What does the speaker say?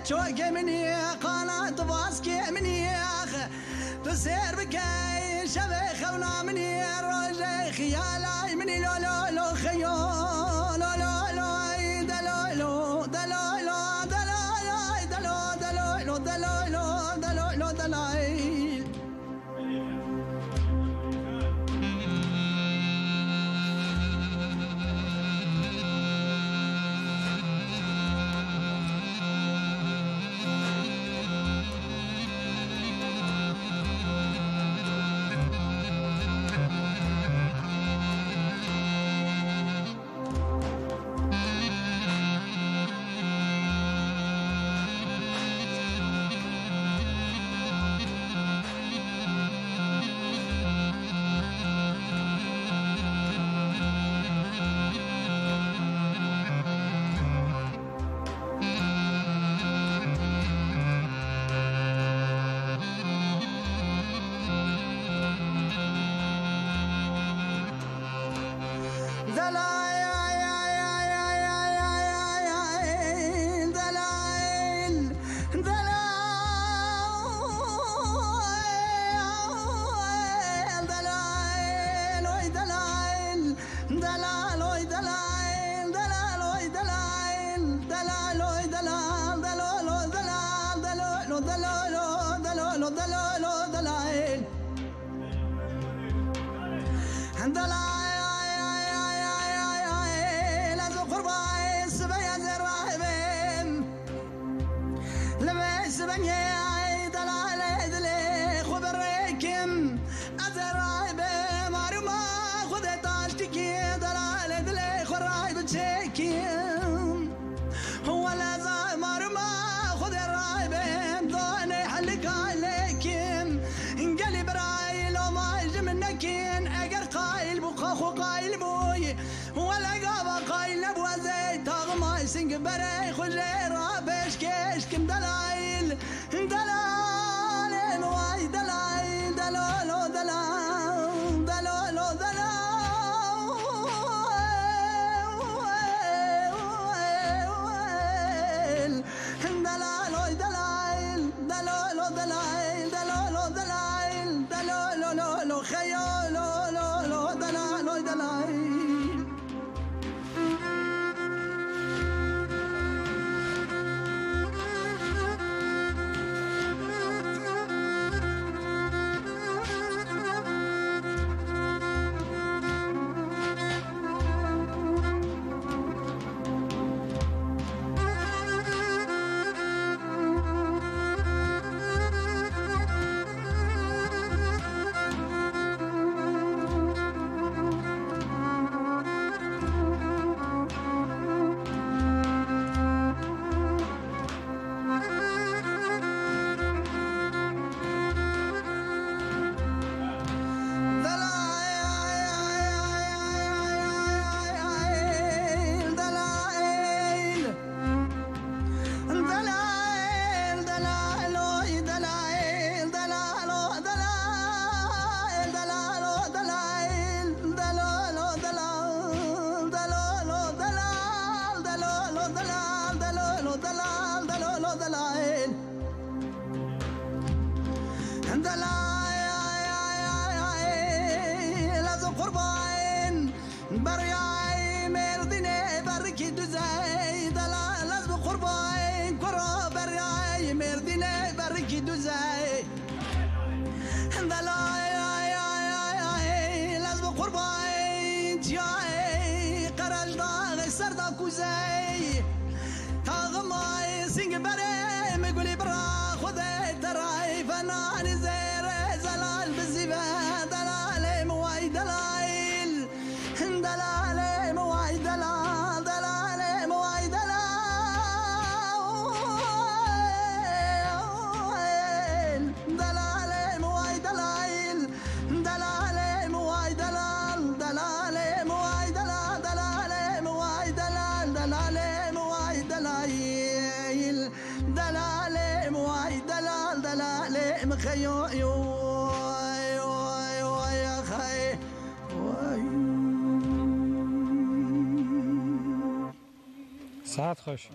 شوقي مني قناة باسكي مني تسير بكاي شبيخ ونامني رجع خيالاي مني لو لو لو خيو لو لو لو دلو دلو دلو دلو دلو دلو دلو دلو سنگ برای خوش را پیش کش کم دلایل دلایل وای دلایل دلالو دلال دلالو دلال دلایل دلالو دلایل دلالو دلایل دلالو خیالو دلالو دلایل قربان جای قرج داغ سردا کوزی تاغمای سینگ بره میگولی برا خود ترای فنان زیر زلال بزیبه دلال موای دلال دلال موای دلال دلال موای دلال موای دلال دلال موای دلال دلال موای دلال دلال موای دلال دلال موای دلال دلال موای دلال دلال مخيو يا خي ساعت خوش